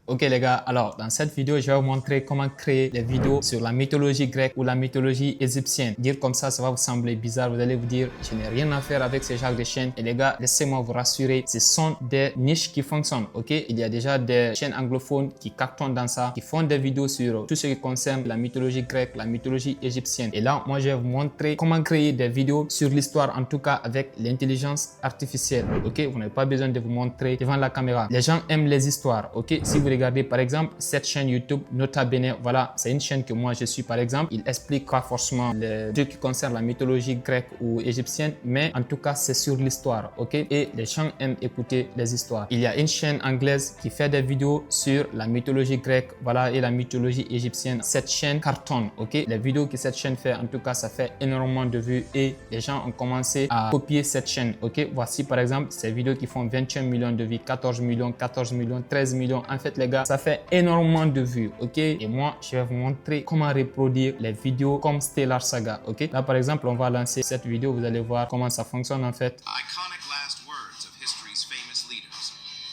Ok les gars, alors dans cette vidéo, je vais vous montrer comment créer des vidéos sur la mythologie grecque ou la mythologie égyptienne. Dire comme ça va vous sembler bizarre, vous allez vous dire je n'ai rien à faire avec ce genre de chaînes. Et les gars, laissez-moi vous rassurer, ce sont des niches qui fonctionnent, ok? Il y a déjà des chaînes anglophones qui cartonnent dans ça, qui font des vidéos sur tout ce qui concerne la mythologie grecque, la mythologie égyptienne. Et là, moi je vais vous montrer comment créer des vidéos sur l'histoire, en tout cas avec l'intelligence artificielle, ok? Vous n'avez pas besoin de vous montrer devant la caméra. Les gens aiment les histoires, ok? Si vous regardez par exemple cette chaîne YouTube, Nota Bene, voilà, c'est une chaîne que moi je suis par exemple. Il explique pas forcément les trucs qui concernent la mythologie grecque ou égyptienne, mais en tout cas c'est sur l'histoire, ok? Et les gens aiment écouter les histoires. Il y a une chaîne anglaise qui fait des vidéos sur la mythologie grecque, voilà, et la mythologie égyptienne. Cette chaîne cartonne, ok? Les vidéos que cette chaîne fait, en tout cas, ça fait énormément de vues et les gens ont commencé à copier cette chaîne, ok? Voici par exemple ces vidéos qui font 21 millions de vues, 14 millions, 13 millions. En fait, les gars, ça fait énormément de vues, ok? Et moi, je vais vous montrer comment reproduire les vidéos comme Stellar Saga, ok? Là, par exemple, on va lancer cette vidéo. Vous allez voir comment ça fonctionne en fait. Iconic last words of history's famous leaders.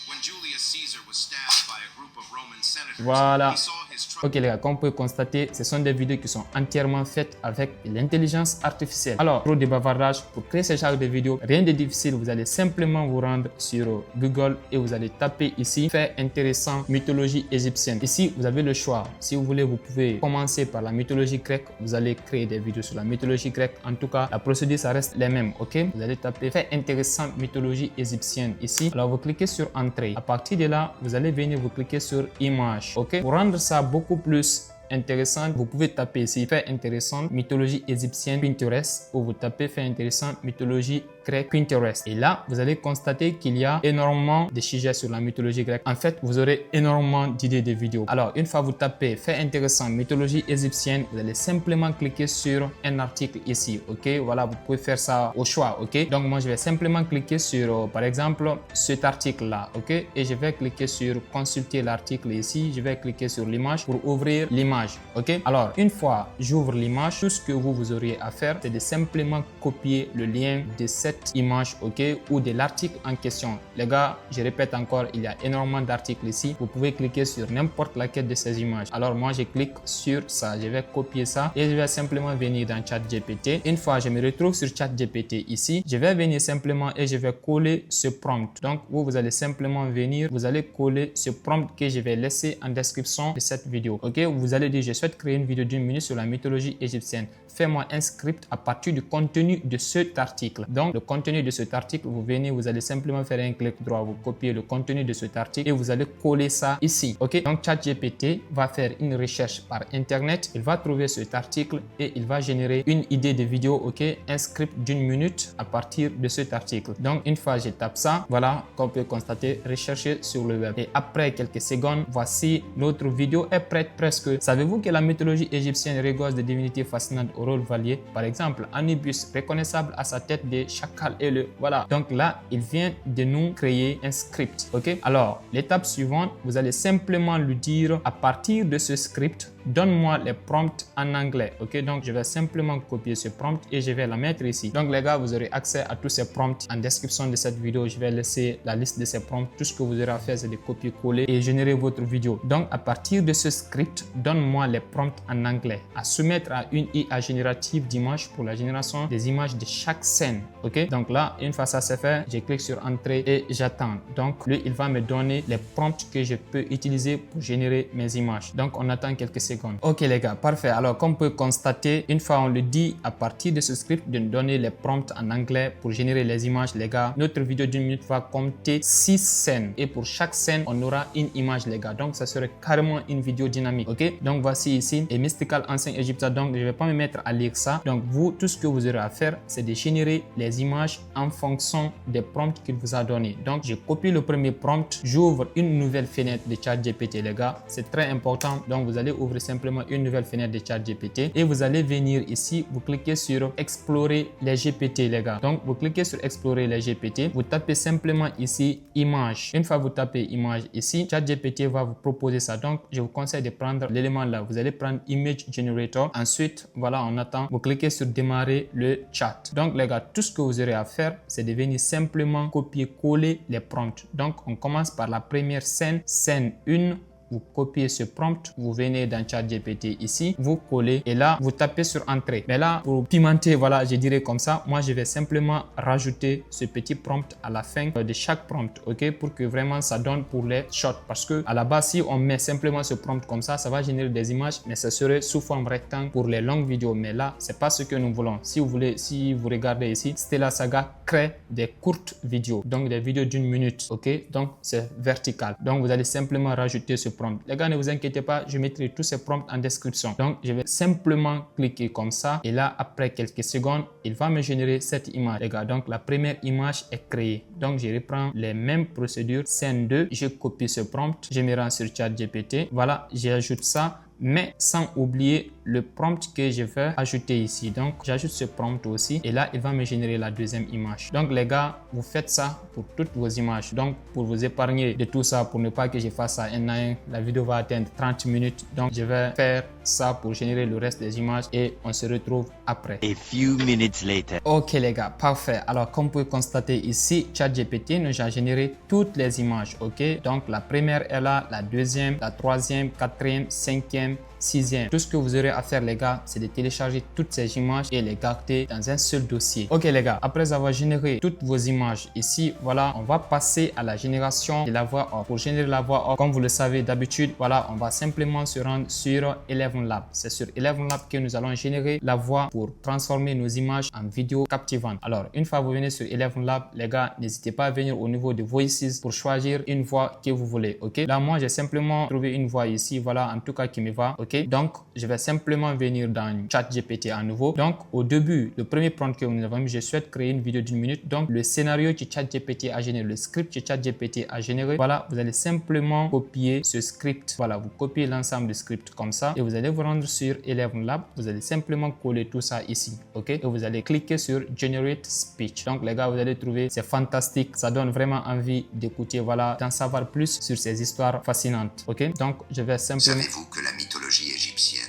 When Julius Caesar was stabbed by a group of Roman senators, Voilà. he saw his Ok les gars, comme vous pouvez constater, ce sont des vidéos qui sont entièrement faites avec l'intelligence artificielle. Alors, trop de bavardage, pour créer ce genre de vidéos, rien de difficile, vous allez simplement vous rendre sur Google et vous allez taper ici, fait intéressant, mythologie égyptienne. Ici, vous avez le choix. Si vous voulez, vous pouvez commencer par la mythologie grecque, vous allez créer des vidéos sur la mythologie grecque. En tout cas, la procédure, ça reste les mêmes, ok? Vous allez taper fait intéressant, mythologie égyptienne ici. Alors, vous cliquez sur entrée. À partir de là, vous allez venir vous cliquer sur image, ok? Pour rendre ça beaucoup plus intéressant, vous pouvez taper ici fait intéressant mythologie égyptienne Pinterest, ou vous tapez fait intéressant mythologie grecque Pinterest. Et là, vous allez constater qu'il y a énormément de sujets sur la mythologie grecque. En fait, vous aurez énormément d'idées de vidéos. Alors, une fois vous tapez fait intéressant mythologie égyptienne, vous allez simplement cliquer sur un article ici, ok? Voilà, vous pouvez faire ça au choix, ok? Donc, moi, je vais simplement cliquer sur, par exemple, cet article-là, ok? Et je vais cliquer sur consulter l'article ici. Je vais cliquer sur l'image pour ouvrir l'image. Ok, alors une fois j'ouvre l'image, tout ce que vous auriez à faire, c'est de simplement copier le lien de cette image, ok, ou de l'article en question. Les gars, je répète encore, il y a énormément d'articles ici. Vous pouvez cliquer sur n'importe laquelle de ces images. Alors moi, je clique sur ça, je vais copier ça et je vais simplement venir dans ChatGPT. Une fois je me retrouve sur ChatGPT ici, je vais venir simplement et je vais coller ce prompt. Donc vous allez simplement venir, vous allez coller ce prompt que je vais laisser en description de cette vidéo, ok? Vous allez dire je souhaite créer une vidéo d'1 minute sur la mythologie égyptienne. Fais-moi un script à partir du contenu de cet article. Donc, le contenu de cet article, vous venez, vous allez simplement faire un clic droit, vous copiez le contenu de cet article et vous allez coller ça ici. Ok, donc ChatGPT va faire une recherche par Internet, il va trouver cet article et il va générer une idée de vidéo, ok, un script d'1 minute à partir de cet article. Donc, une fois je tape ça, voilà, comme vous pouvez constater, rechercher sur le web. Et après quelques secondes, voici notre vidéo est prête presque. Savez-vous que la mythologie égyptienne regorge de divinités fascinantes au rôle valier? Par exemple, Anubis, reconnaissable à sa tête de chacal et le... Voilà. Donc là, il vient de nous créer un script. Ok? Alors, l'étape suivante, vous allez simplement lui dire à partir de ce script, donne-moi les prompts en anglais. Ok? Donc, je vais simplement copier ce prompt et je vais la mettre ici. Donc, les gars, vous aurez accès à tous ces prompts en description de cette vidéo. Je vais laisser la liste de ces prompts. Tout ce que vous aurez à faire, c'est de copier-coller et générer votre vidéo. Donc, à partir de ce script, donne-moi les prompts en anglais à soumettre à une IA générative d'images pour la génération des images de chaque scène. Ok? Donc là, une fois ça c'est fait, je clique sur entrée et j'attends. Donc, lui, il va me donner les prompts que je peux utiliser pour générer mes images. Donc, on attend quelques secondes. Ok les gars, parfait. Alors comme vous pouvez constater, une fois on le dit à partir de ce script de nous donner les prompts en anglais pour générer les images, les gars, notre vidéo d'1 minute va compter 6 scènes et pour chaque scène on aura une image, les gars. Donc ça serait carrément une vidéo dynamique. Ok, donc voici ici et Mystical Ancient Egyptian. Donc je vais pas me mettre à lire ça. Donc vous, tout ce que vous aurez à faire, c'est de générer les images en fonction des prompts qu'il vous a donné. Donc je copie le premier prompt, j'ouvre une nouvelle fenêtre de ChatGPT, les gars. C'est très important. Donc vous allez ouvrir simplement une nouvelle fenêtre de ChatGPT et vous allez venir ici, vous cliquez sur explorer les GPT, les gars. Donc vous cliquez sur explorer les GPT, vous tapez simplement ici image. Une fois vous tapez image ici, ChatGPT va vous proposer ça. Donc je vous conseille de prendre l'élément là. Vous allez prendre image generator. Ensuite, voilà, on attend. Vous cliquez sur démarrer le chat. Donc les gars, tout ce que vous aurez à faire, c'est de venir simplement copier-coller les prompts. Donc on commence par la première scène, scène 1. vous copiez ce prompt, vous venez dans ChatGPT ici, vous collez et là, vous tapez sur entrée. Mais là, pour pimenter, voilà, je dirais comme ça, moi, je vais simplement rajouter ce petit prompt à la fin de chaque prompt, ok, pour que vraiment ça donne pour les shorts. Parce que à la base, si on met simplement ce prompt comme ça va générer des images, mais ça serait sous forme rectangle pour les longues vidéos. Mais là, c'est pas ce que nous voulons. Si vous regardez ici, Stella Saga crée des courtes vidéos, donc des vidéos d'1 minute, ok, donc c'est vertical. Donc vous allez simplement rajouter ce prompt. Les gars, ne vous inquiétez pas, je mettrai tous ces prompts en description. Donc je vais simplement cliquer comme ça et là, après quelques secondes, il va me générer cette image, les gars. Donc la première image est créée. Donc je reprends les mêmes procédures, scène 2, je copie ce prompt, je me rends sur ChatGPT, voilà, j'ajoute ça, mais sans oublier le prompt que je vais ajouter ici. Donc j'ajoute ce prompt aussi et là il va me générer la deuxième image. Donc les gars, vous faites ça pour toutes vos images. Donc pour vous épargner de tout ça, pour ne pas que je fasse ça un à un, la vidéo va atteindre 30 minutes. Donc je vais faire ça pour générer le reste des images et on se retrouve après. A few minutes later. Ok les gars, parfait. Alors comme vous pouvez constater ici, ChatGPT nous a généré toutes les images, ok. Donc la première est là, la deuxième, la troisième, quatrième, cinquième, sixième. Tout ce que vous aurez à faire les gars, c'est de télécharger toutes ces images et les garder dans un seul dossier. Ok les gars, après avoir généré toutes vos images ici, voilà, on va passer à la génération de la voix off. Pour générer la voix off, comme vous le savez d'habitude, voilà, on va simplement se rendre sur Eleven Labs. C'est sur Eleven Labs que nous allons générer la voix pour transformer nos images en vidéos captivantes. Alors, une fois que vous venez sur Eleven Labs, les gars, n'hésitez pas à venir au niveau de Voices pour choisir une voix que vous voulez, ok. Là, moi, j'ai simplement trouvé une voix ici, voilà, en tout cas qui me va, ok. Donc je vais simplement venir dans ChatGPT à nouveau. Donc au début, le premier prompt que nous avons mis, je souhaite créer une vidéo d'1 minute. Donc le scénario que ChatGPT a généré, le script que ChatGPT a généré, voilà, vous allez simplement copier ce script. Voilà, vous copiez l'ensemble du script comme ça et vous allez vous rendre sur Eleven Labs. Vous allez simplement coller tout ça ici, ok, et vous allez cliquer sur Generate Speech. Donc les gars, vous allez trouver, c'est fantastique, ça donne vraiment envie d'écouter, voilà, d'en savoir plus sur ces histoires fascinantes, ok. Donc je vais simplement... Savez-vous que la mythologie égyptienne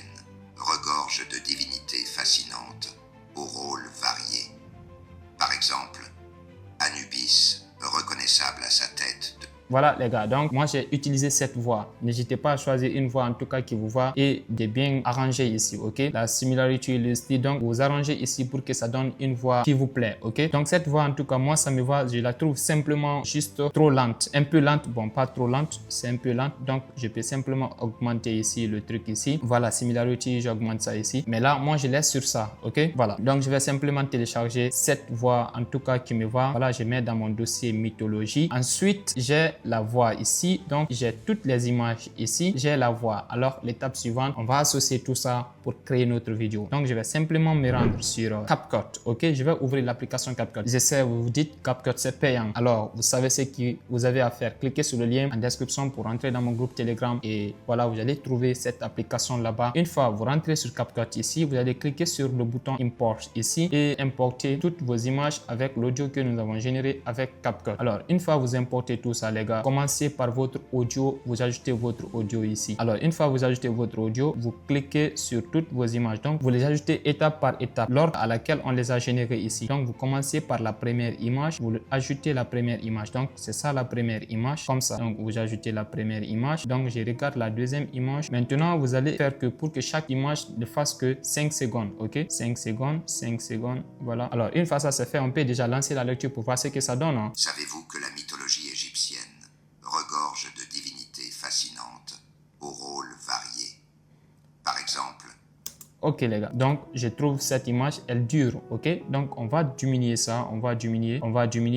regorge de divinités fascinantes aux rôles variés? Par exemple, Anubis, reconnaissable à sa tête de... Voilà les gars, donc moi j'ai utilisé cette voix. N'hésitez pas à choisir une voix en tout cas qui vous va et de bien arranger ici, ok. La similarité, le style, donc vous arrangez ici pour que ça donne une voix qui vous plaît, ok. Donc cette voix en tout cas, moi ça me va, je la trouve simplement juste trop lente, un peu lente, bon pas trop lente, c'est un peu lente. Donc je peux simplement augmenter ici le truc ici. Voilà, similarity, j'augmente ça ici. Mais là, moi je laisse sur ça, ok. Voilà, donc je vais simplement télécharger cette voix en tout cas qui me va. Voilà, je mets dans mon dossier mythologie. Ensuite, j'ai la voix ici, donc j'ai toutes les images ici, j'ai la voix. Alors l'étape suivante, on va associer tout ça pour créer notre vidéo. Donc je vais simplement me rendre sur CapCut, ok. Je vais ouvrir l'application CapCut. Je sais, vous vous dites CapCut c'est payant. Alors vous savez ce que vous avez à faire, cliquez sur le lien en description pour entrer dans mon groupe Telegram et voilà, vous allez trouver cette application là-bas. Une fois vous rentrez sur CapCut ici, vous allez cliquer sur le bouton Import ici et importer toutes vos images avec l'audio que nous avons généré avec CapCut. Alors une fois vous importez tout ça les gars, commencez par votre audio, vous ajoutez votre audio ici. Alors une fois vous ajoutez votre audio, vous cliquez sur toutes vos images. Donc vous les ajoutez étape par étape, l'ordre à laquelle on les a générées ici. Donc vous commencez par la première image, vous ajoutez la première image. Donc c'est ça la première image, comme ça. Donc vous ajoutez la première image. Donc je regarde la deuxième image. Maintenant vous allez faire que pour que chaque image ne fasse que 5 secondes, ok. 5 secondes, 5 secondes, voilà. Alors une fois ça c'est fait, on peut déjà lancer la lecture pour voir ce que ça donne, hein. Savez-vous que la mythologie égyptienne regorge de divinités fascinantes aux rôles variés? Par exemple, Ok les gars, donc je trouve cette image, elle dure, ok. Donc on va diminuer ça, on va diminuer.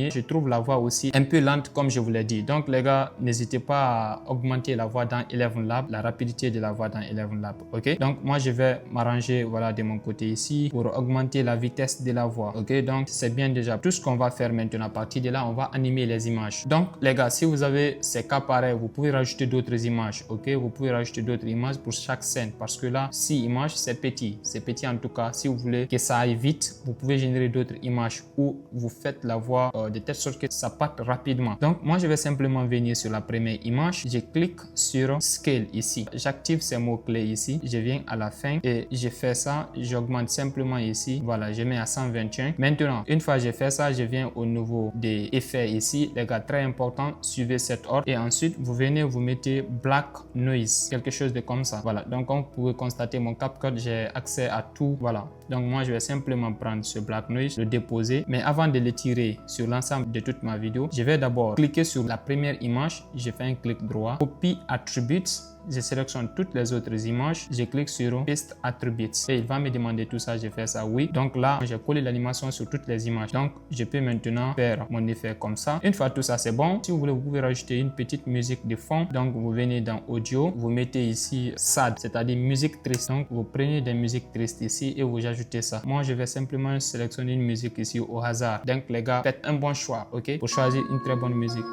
Je trouve la voix aussi un peu lente comme je vous l'ai dit. Donc les gars, n'hésitez pas à augmenter la voix dans Eleven Labs, la rapidité de la voix dans Eleven Labs, ok. Donc moi je vais m'arranger, voilà, de mon côté ici pour augmenter la vitesse de la voix, ok. Donc c'est bien déjà. Tout ce qu'on va faire maintenant, à partir de là, on va animer les images. Donc les gars, si vous avez ces cas pareils, vous pouvez rajouter d'autres images, ok. Vous pouvez rajouter d'autres images pour chaque scène parce que là, 6 images, c'est petit. petit. C'est petit en tout cas. Si vous voulez que ça aille vite, vous pouvez générer d'autres images où vous faites la voix de telle sorte que ça parte rapidement. Donc moi je vais simplement venir sur la première image. Je clique sur Scale ici. J'active ces mots-clés ici. Je viens à la fin et je fais ça. J'augmente simplement ici. Voilà, je mets à 121. Maintenant, une fois j'ai fait ça, je viens au niveau des effets ici. Les gars, très important, suivez cet ordre. Et ensuite, vous venez, vous mettez Black Noise. Quelque chose de comme ça. Voilà, donc comme vous pouvez constater, mon CapCut, j'ai accès à tout. Voilà, donc moi je vais simplement prendre ce Black Noise, le déposer. Mais avant de le tirer sur l'ensemble de toute ma vidéo, je vais d'abord cliquer sur la première image. Je fais un clic droit, Copy Attributes. Je sélectionne toutes les autres images, je clique sur Paste Attributes et il va me demander tout ça, je fais ça oui. Donc là, j'ai collé l'animation sur toutes les images. Donc, je peux maintenant faire mon effet comme ça. Une fois tout ça, c'est bon. Si vous voulez, vous pouvez rajouter une petite musique de fond. Donc, vous venez dans Audio, vous mettez ici Sad, c'est-à-dire musique triste. Donc, vous prenez des musiques tristes ici et vous ajoutez ça. Moi, je vais simplement sélectionner une musique ici au hasard. Donc, les gars, faites un bon choix, ok, pour choisir une très bonne musique.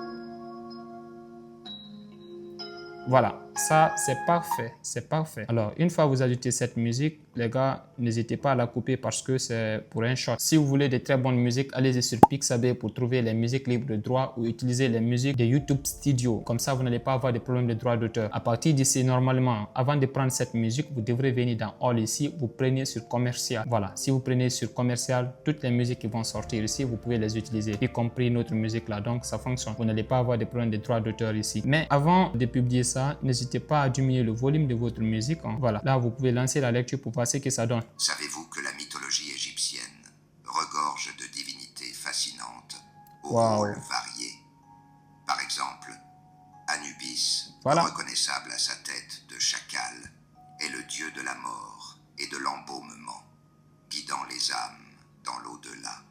Voilà, ça c'est parfait, c'est parfait. Alors, une fois vous ajoutez cette musique, les gars, n'hésitez pas à la couper parce que c'est pour un short. Si vous voulez de très bonnes musiques, allez sur Pixabay pour trouver les musiques libres de droit ou utiliser les musiques de YouTube Studio. Comme ça, vous n'allez pas avoir de problème de droit d'auteur. À partir d'ici, normalement, avant de prendre cette musique, vous devrez venir dans All ici, vous prenez sur Commercial. Voilà, si vous prenez sur Commercial, toutes les musiques qui vont sortir ici, vous pouvez les utiliser, y compris notre musique là. Donc, ça fonctionne. Vous n'allez pas avoir de problème de droit d'auteur ici. Mais avant de publier ça, n'hésitez pas à diminuer le volume de votre musique. Voilà, là, vous pouvez lancer la lecture pour voir ce que ça donne. Savez-vous que la mythologie égyptienne regorge de divinités fascinantes aux Wow. rôles variés? Par exemple, Anubis, Voilà. reconnaissable à sa tête de chacal, est le dieu de la mort et de l'embaumement, guidant les âmes dans l'au-delà.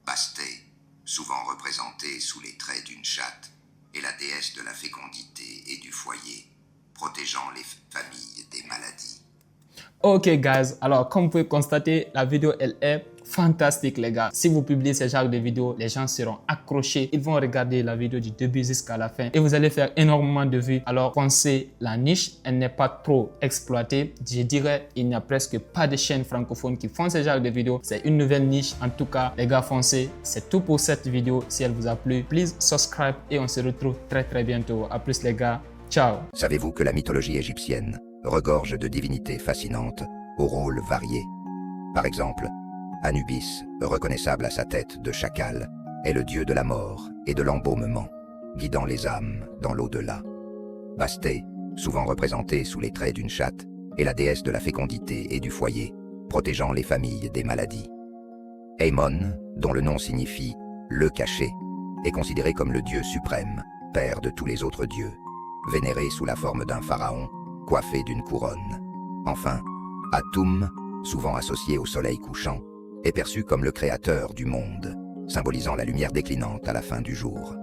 Bastet, souvent représentée sous les traits d'une chatte, est la déesse de la fécondité et du foyer, protégeant les familles des maladies. Ok guys, alors comme vous pouvez constater, la vidéo elle est fantastique les gars. Si vous publiez ce genre de vidéos, les gens seront accrochés. Ils vont regarder la vidéo du début jusqu'à la fin et vous allez faire énormément de vues. Alors pensez, la niche, elle n'est pas trop exploitée. Je dirais, il n'y a presque pas de chaînes francophones qui font ce genre de vidéos. C'est une nouvelle niche. En tout cas, les gars, foncez. C'est tout pour cette vidéo. Si elle vous a plu, please subscribe et on se retrouve très bientôt. À plus les gars. Ciao. Savez-vous que la mythologie égyptienne regorge de divinités fascinantes aux rôles variés? Par exemple, Anubis, reconnaissable à sa tête de chacal, est le dieu de la mort et de l'embaumement, guidant les âmes dans l'au-delà. Bastet, souvent représentée sous les traits d'une chatte, est la déesse de la fécondité et du foyer, protégeant les familles des maladies. Ammon, dont le nom signifie « le caché », est considéré comme le dieu suprême, père de tous les autres dieux, vénéré sous la forme d'un pharaon, coiffé d'une couronne. Enfin, Atum, souvent associé au soleil couchant, est perçu comme le créateur du monde, symbolisant la lumière déclinante à la fin du jour.